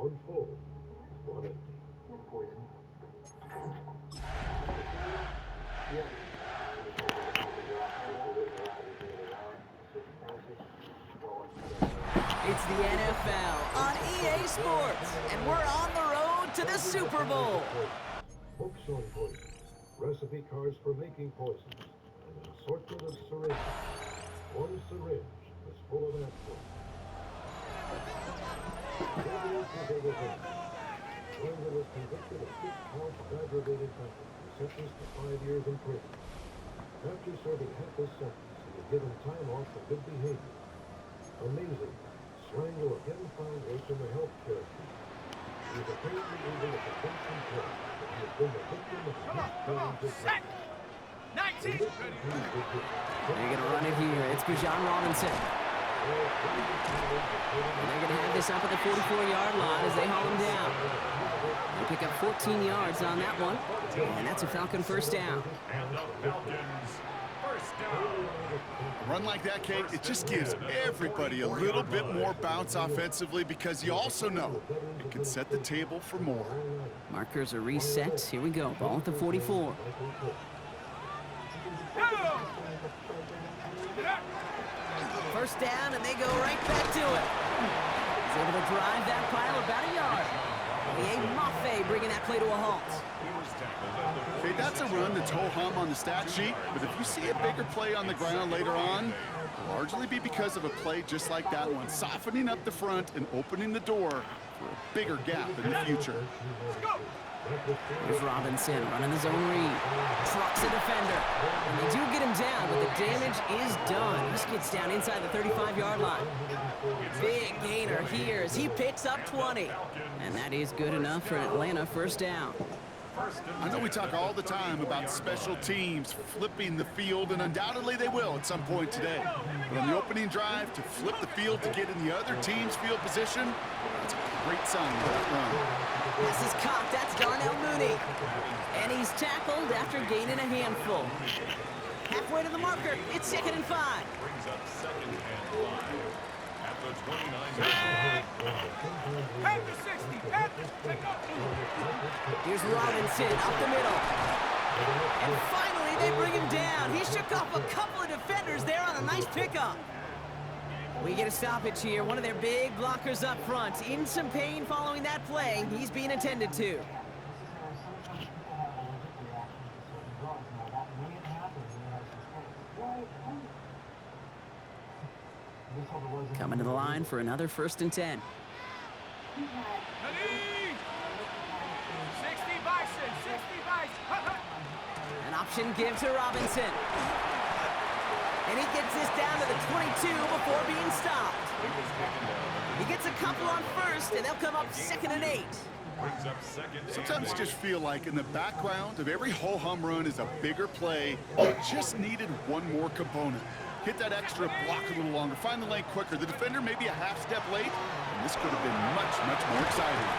One full, one empty. Poison. It's the NFL on EA Sports, and we're on the road to the Super Bowl. Books on poison, recipe cards for making poisons, and an assortment of syringes. One syringe is full of aspirin. Evidence is overwhelming. One was convicted of 6 counts of aggravated battery and sentenced to 5 years in prison. After serving half his sentence, he was given time off for good behavior. Amazing. Strangle again found in the health care fee. He is apparently able to convince himself that he has been the victim of a Set! 19! They're going to run it here. It's Bijan Robinson. And they're going to have this up at the 44-yard line as they haul him down. They pick up 14 yards on that one, and that's a Falcon first down. And the Falcons first down. A run like that, Kate, it just gives everybody a little bit more bounce offensively because you also know it can set the table for more. Markers are reset. Here we go. Ball at the 44. First down, and they go right back to it. He's able to drive that pile about a yard. Mafe bringing that play to a halt. Okay, that's a run that's ho-hum on the stat sheet, but if you see a bigger play on the ground later on, it'll largely be because of a play just like that one, softening up the front and opening the door for a bigger gap in the future. Here's Robinson running the zone read. Trucks a defender. And they do get him down, but the damage is done. This gets down inside the 35-yard line. Big gainer here as he picks up 20. And that is good enough for an Atlanta first down. I know we talk all the time about special teams flipping the field, and undoubtedly they will at some point today. But on the opening drive, to flip the field to get in the other team's field position, that's a great sign of that run. This is cocked. That's Darnell Mooney. And he's tackled after gaining a handful. Halfway to the marker. It's 2nd and 5. Brings up 2nd and 5. At the 29. Head to 60. Head. Take up. Here's Robinson up the middle. And finally, they bring him down. He shook off a couple of defenders there on a nice pickup. We get a stoppage here. One of their big blockers up front. In some pain following that play. He's being attended to. Coming to the line for another 1st and 10. 60 Bison. 60 Bison. An option give to Robinson. And he gets this down to the 22 before being stopped. He gets a couple on first, and they'll come up 2nd and 8. Brings up 2nd. Sometimes just feel like in the background of every ho-hum run is a bigger play that just needed one more component. Hit that extra block a little longer, find the lane quicker. The defender may be a half step late, and this could have been much, much more exciting.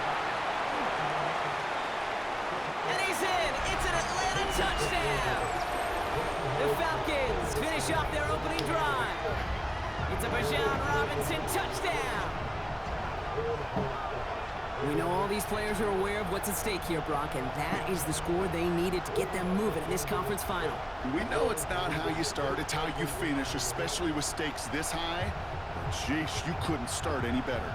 And he's in. It's an Atlanta touchdown. The Falcons finish off their opening drive. It's a Bijan Robinson touchdown. We know all these players are aware of what's at stake here, Brock, and that is the score they needed to get them moving in this conference final. We know it's not how you start, it's how you finish, especially with stakes this high. But jeez, you couldn't start any better.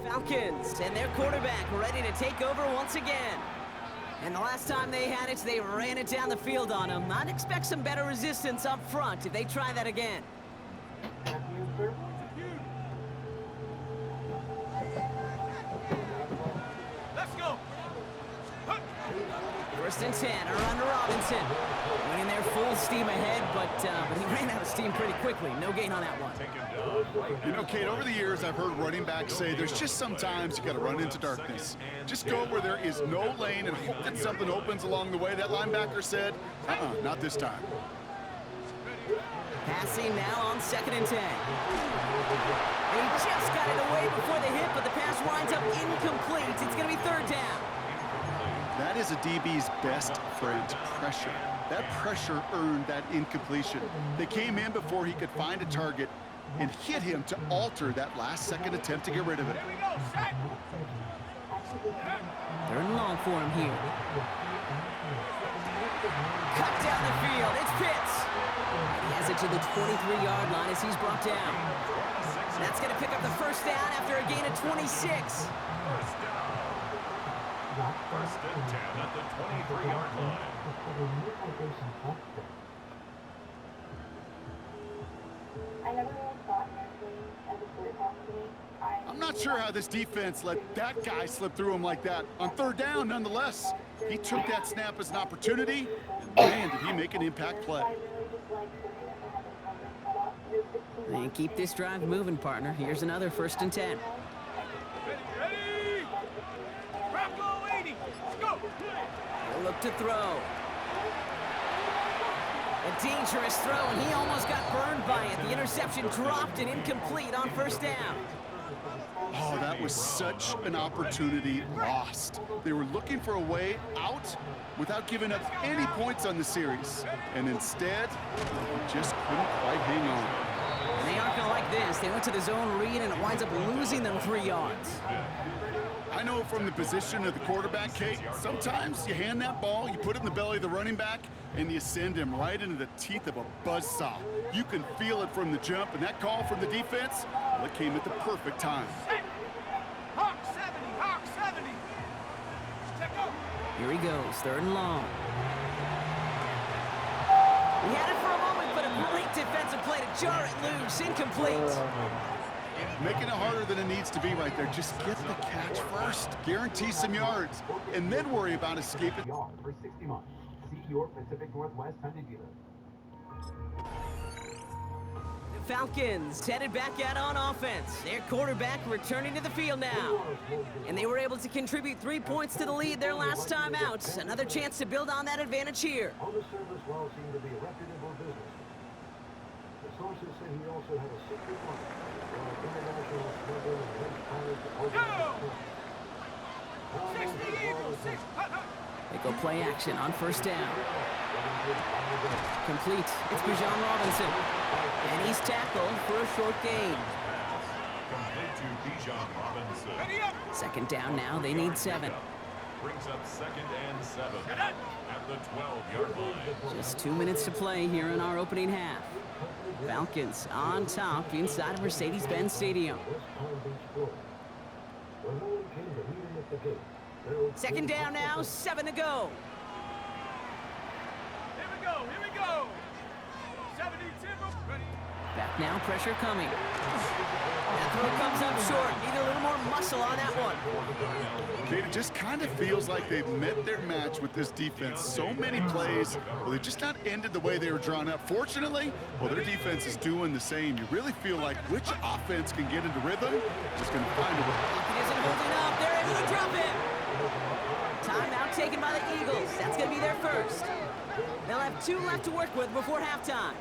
Falcons and their quarterback ready to take over once again. And the last time they had it, they ran it down the field on them. I'd expect some better resistance up front if they try that again. Let's go. 1st and 10, around to Robinson. Winning there full steam ahead, but he ran out of steam pretty quickly. No gain on that one. You know, Kate, over the years, I've heard running backs say there's just sometimes you got to run into darkness. Just go where there is no lane and hope that something opens along the way. That linebacker said, not this time. Passing now on 2nd and 10. He just got it away before the hit, but the pass winds up incomplete. It's going to be 3rd down. That is a DB's best friend, pressure. That pressure earned that incompletion. They came in before he could find a target and hit him to alter that last-second attempt to get rid of it. 3rd and long for him here. Cut down the field. It's Pitts. He has it to the 23-yard line as he's brought down. That's going to pick up the 1st down after a gain of 26. 1st and 10 at the 23-yard line. I'm not sure how this defense let that guy slip through him like that. On 3rd down, nonetheless, he took that snap as an opportunity, and man, did he make an impact play. And keep this drive moving, partner. Here's another 1st and 10. Ready! Bravo 80! Let's go! He'll look to throw. A dangerous throw, and he almost got burned by it. The interception dropped and incomplete on 1st down. Oh, that was such an opportunity lost. They were looking for a way out without giving up any points on the series. And instead, they just couldn't quite hang on. And they aren't going to like this. They went to the zone read, and it winds up losing them 3 yards. I know from the position of the quarterback, Kate, sometimes you hand that ball, you put it in the belly of the running back, and you send him right into the teeth of a buzzsaw. You can feel it from the jump, and that call from the defense, well, it came at the perfect time. Hawk 70! Hawk 70! Check out! Here he goes, 3rd and long. He had it for a moment, but a great defensive play to jar it loose. Incomplete. Making it harder than it needs to be right there. Just get the catch first. Guarantee some yards, and then worry about escaping. For 60 months. See your Pacific Northwest Hyundai dealer. The Falcons headed back out on offense. Their quarterback returning to the field now. And they were able to contribute 3 points to the lead their last time out. Another chance to build on that advantage here. On the service well seemed to be a reputable business. The sources say he also had a secret life. International smuggling and hedge funds to open 60 Eagles! 6! Hut, hut! They go play action on 1st down. Complete. It's Bijan Robinson. And he's tackled for a short gain. Complete to Bijan Robinson. Ready up! 2nd down now. They need 7. Brings up 2nd and 7 at the 12-yard line. Just 2 minutes to play here in our opening half. Falcons on top inside of Mercedes-Benz Stadium. 2nd down now, 7 to go. Here we go! Here we go! 70 Timber. Ready? Back now, pressure coming. That throw comes up short. Need a little more muscle on that one. Kate, it just kind of feels like they've met their match with this defense. So many plays, well, they've just not ended the way they were drawn up. Fortunately, well, their defense is doing the same. You really feel like which offense can get into rhythm is going to find a way. He isn't holding up. They're able to drop him. Timeout taken by the Eagles. That's going to be their first. They'll have 2 left to work with before halftime.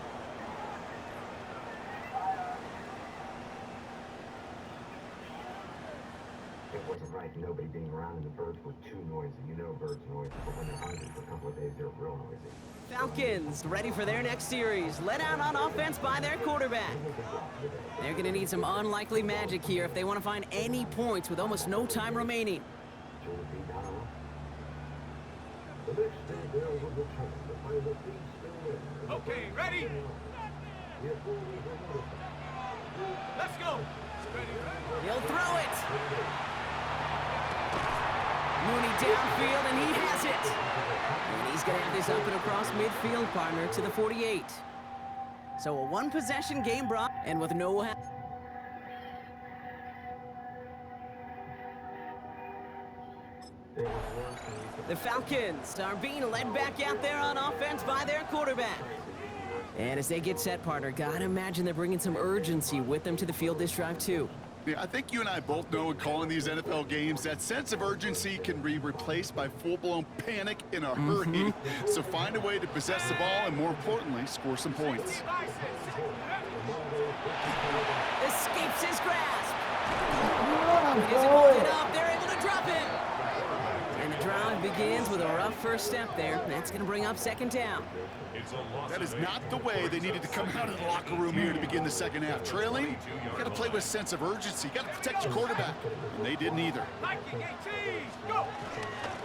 It wasn't right, nobody being around, and the birds were too noisy. You know birds noisy, but when they're hungry for a couple of days, they're real noisy. Falcons ready for their next series. Let out on offense by their quarterback. They're going to need some unlikely magic here if they want to find any points with almost no time remaining. The next day, Dale would return to find the feed still there. Okay, ready? Let's go! Ready, ready? He'll throw it. Mooney downfield, and he has it. And he's going to have this up and across midfield, partner, to the 48. So a 1-possession game brought, and with no... The Falcons are being led back out there on offense by their quarterback. And as they get set, partner, gotta imagine they're bringing some urgency with them to the field this drive, too. Yeah, I think you and I both know in calling these NFL games that sense of urgency can be replaced by full-blown panic in a hurry. So find a way to possess the ball and, more importantly, score some points. Escapes his grasp. He doesn't hold it up. They're able to drop it. And the drive begins with a rough first step there. That's going to bring up second down. That is not the way they needed to come out of the locker room here to begin the second half. Trailing, you got to play with a sense of urgency. You got to protect your quarterback, and they didn't either.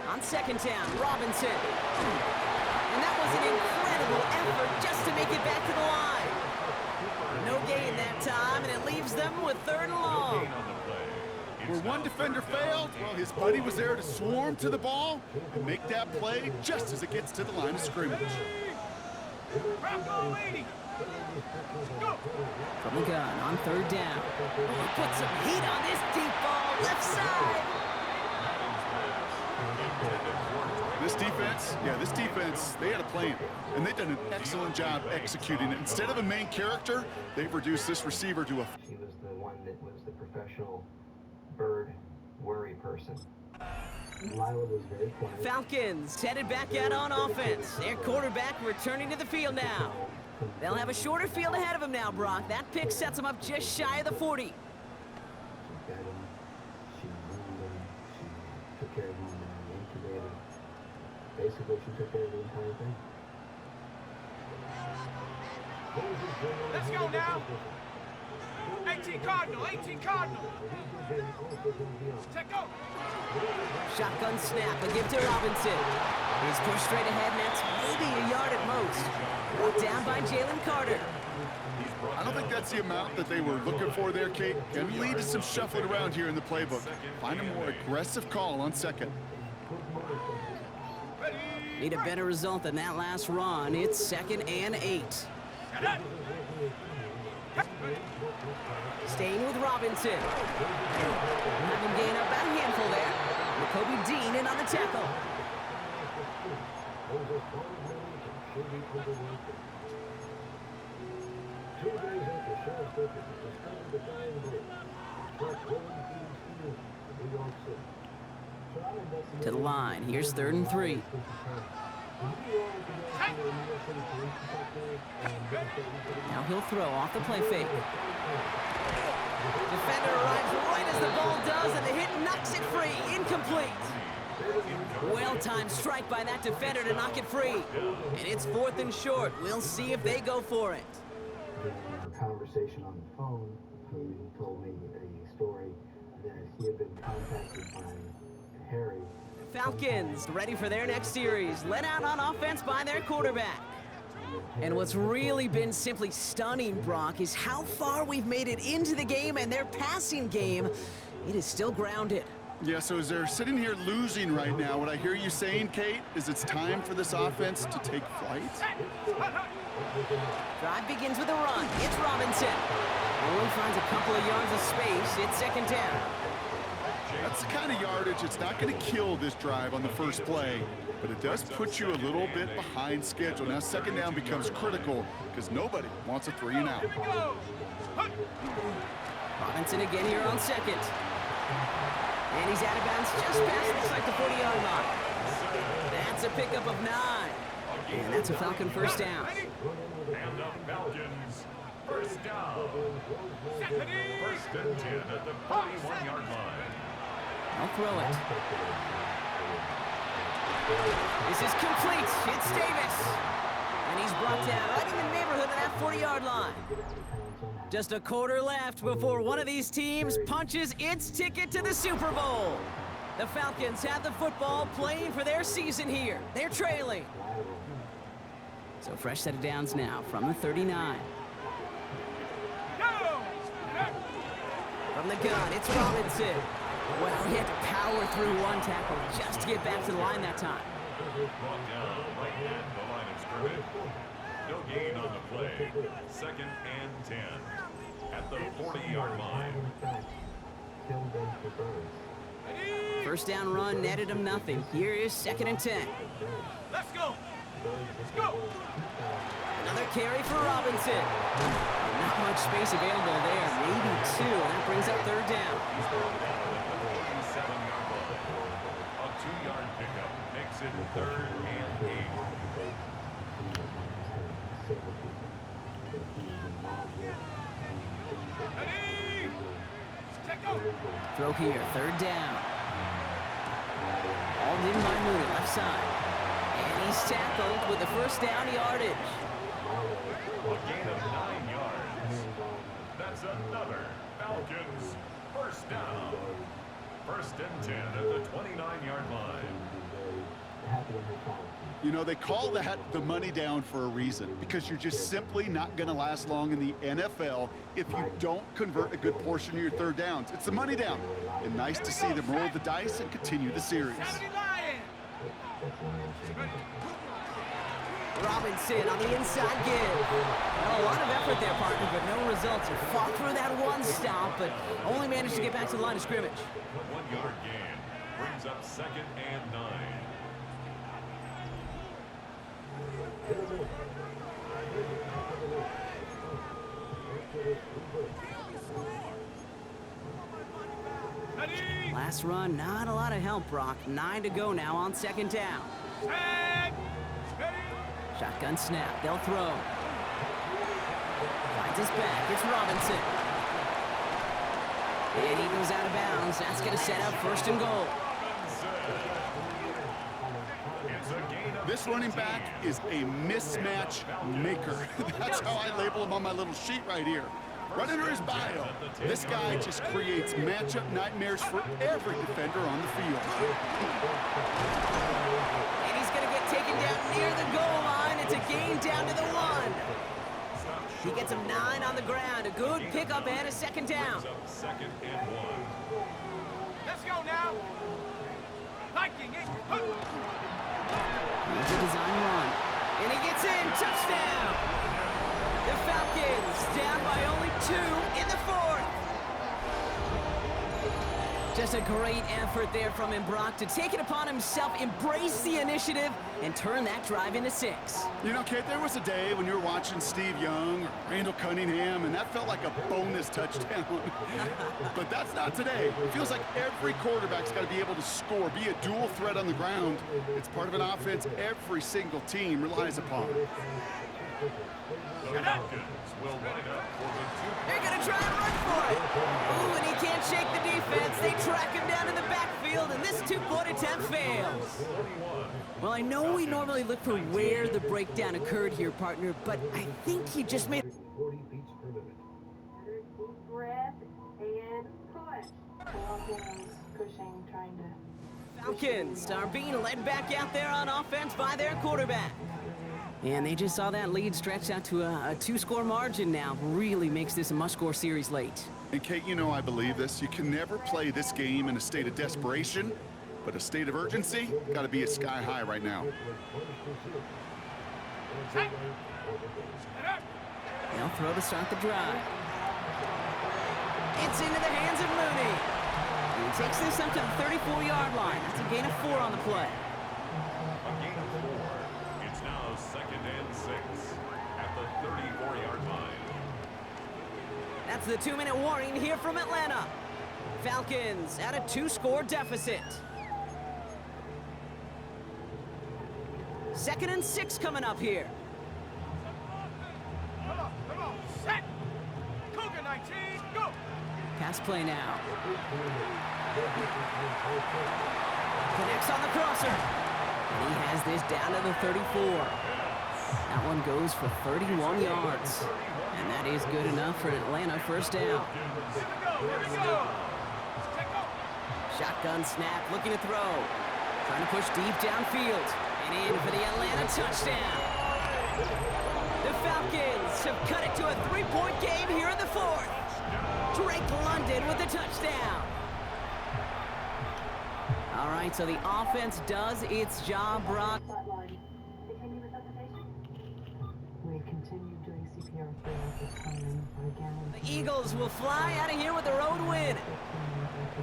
On second down, Robinson. And that was an incredible effort just to make it back to the line. No gain that time, and it leaves them with third and long. Where one defender failed, well, his buddy was there to swarm to the ball and make that play just as it gets to the line of scrimmage. From the gun on third down. Oh, he put some heat on this deep ball, left side. This defense, they had a plan, and they've done an excellent job executing it. Instead of a main character, they've reduced this receiver to a... He was the one that was the professional bird worry person. Lila was very quiet. Falcons headed back out on offense. Their quarterback returning to the field now. They'll have a shorter field ahead of him now, Brock. That pick sets them up just shy of the 40. She fed him, she groomed him, she took care of him in the incubator. Basically, she took care of the entire thing. Let's go now. 18 Cardinal, 18 Cardinal. Check go. Shotgun snap, a give to Robinson. He's pushed straight ahead, and that's maybe a yard at most. Brought down by Jalen Carter. I don't think that's the amount that they were looking for there, Kate. Can lead to some shuffling around here in the playbook. Find a more aggressive call on second. Need a better result than that last run. It's 2nd and 8. Staying with Robinson. Have him gain about a handful there. Kobe Dean in on the tackle. To the line. Here's 3rd and 3. Now he'll throw off the play fake. Defender arrives right as the ball does, and the hit knocks it free. Incomplete. Well-timed strike by that defender to knock it free. And it's 4th and short. We'll see if they go for it. During our conversation on the phone, he told me a story that he had been contacted by Harry. Falcons ready for their next series, led out on offense by their quarterback. And what's really been simply stunning, Brock, is how far we've made it into the game, and their passing game, it is still grounded. Yeah, so as they're sitting here losing right now, what I hear you saying, Kate, is it's time for this offense to take flight? Drive begins with a run. It's Robinson. Only finds a couple of yards of space. It's 2nd down. That's the kind of yardage that's not going to kill this drive on the first play, but it does put you a little bit behind schedule. Now 2nd down becomes critical because nobody wants a 3 and out. Robinson again here on 2nd. And he's out of bounds just past, looks like the 40-yard line. That's a pickup of 9. And that's a Falcon first down. And the Falcons, first down. 1st and 10 at the 41-yard line. I'll throw it. This is complete. It's Davis. And he's brought down right in the neighborhood of that 40-yard line. Just a quarter left before one of these teams punches its ticket to the Super Bowl. The Falcons have the football, playing for their season here. They're trailing. So fresh set of downs now from the 39. From the gun, it's Robinson. Well, he had to power through one tackle just to get back to the line that time. Brought down right at the line of scrimmage. No gain on the play. 2nd and 10 at the 40-yard line. First down run netted him nothing. Here is 2nd and 10. Let's go. Let's go. Another carry for Robinson. Not much space available there. Maybe 2. That brings up third down. He's brought down at the 47-yard line. A 2-yard pickup makes it 3rd and 8. Throw here, third down. Hauled in by Mooney, left side. And he's tackled with the first down yardage. A gain of 9 yards. That's another Falcons first down. 1st and 10 at the 29-yard line. You know, they call that the money down for a reason, because you're just simply not going to last long in the NFL if you don't convert a good portion of your third downs. It's the money down. And nice to see them roll the dice and continue the series. 70 Lions. Robinson on the inside give. Well, a lot of effort there, partner, but no results. He fought through that one stop, but only managed to get back to the line of scrimmage. A 1-yard gain brings up 2nd and 9. Ready. Last run, not a lot of help, Brock. 9 to go now on 2nd down. Set. Ready. Shotgun snap, they'll throw. Finds his back, it's Robinson. And he goes out of bounds. That's going to set up 1st and goal. This running back is a mismatch maker. That's how I label him on my little sheet right here. Right under his bio, this guy just creates matchup nightmares for every defender on the field. And he's going to get taken down near the goal line. It's a gain down to the 1. He gets him 9 on the ground. A good pickup and a 2nd down. 2nd and 1. Let's go now. Viking it. Here's a design run. And he gets in. Touchdown. The Falcons down by only 2 in the 4th. Just a great effort there from him, Brock, to take it upon himself, embrace the initiative, and turn that drive into 6. You know, Kate, there was a day when you were watching Steve Young or Randall Cunningham, and that felt like a bonus touchdown. But that's not today. It feels like every quarterback's got to be able to score, be a dual threat on the ground. It's part of an offense every single team relies upon. The Falcons will line up for the 2. They're going to try and run for it. Ooh, and he can't shake the defense. They track him down in the backfield, and this 2-point attempt fails. Well, I know we normally look for where the breakdown occurred here, partner, but I think he just made... 40 beats per minute. Deep breath and push. Falcons pushing, trying to... Falcons are being led back out there on offense by their quarterback. And they just saw that lead stretch out to a 2-score margin now. Really makes this a must-score series late. And Kate, you know I believe this. You can never play this game in a state of desperation, but a state of urgency got to be at sky high right now. They'll throw to start the drive. It's into the hands of Mooney. He takes this up to the 34-yard line. That's a gain of 4 on the play. A gain of 4. It's now 2nd and 6 at the 34-yard line. That's the 2-minute warning here from Atlanta. Falcons at a 2-score deficit. 2nd and 6 coming up here. Come on, set. Cougar 19, go. Pass play now. Connects on the crosser. And he has this down to the 34. That one goes for 31 yards. And that is good enough for an Atlanta first down. Here we go. Take off. Shotgun snap, looking to throw. Trying to push deep downfield. And in for the Atlanta touchdown. The Falcons have cut it to a 3-point game here in the 4th. Drake London with the touchdown. All right, so the offense does its job, Brock. Flatline. Continue with occupation. We continue doing CPR throughout this time. Again. The Eagles will fly out of here with the road win.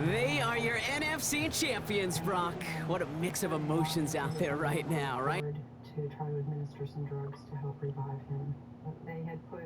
They are your NFC champions, Brock. What a mix of emotions out there right now, right? To try to administer some drugs to help revive him. They had put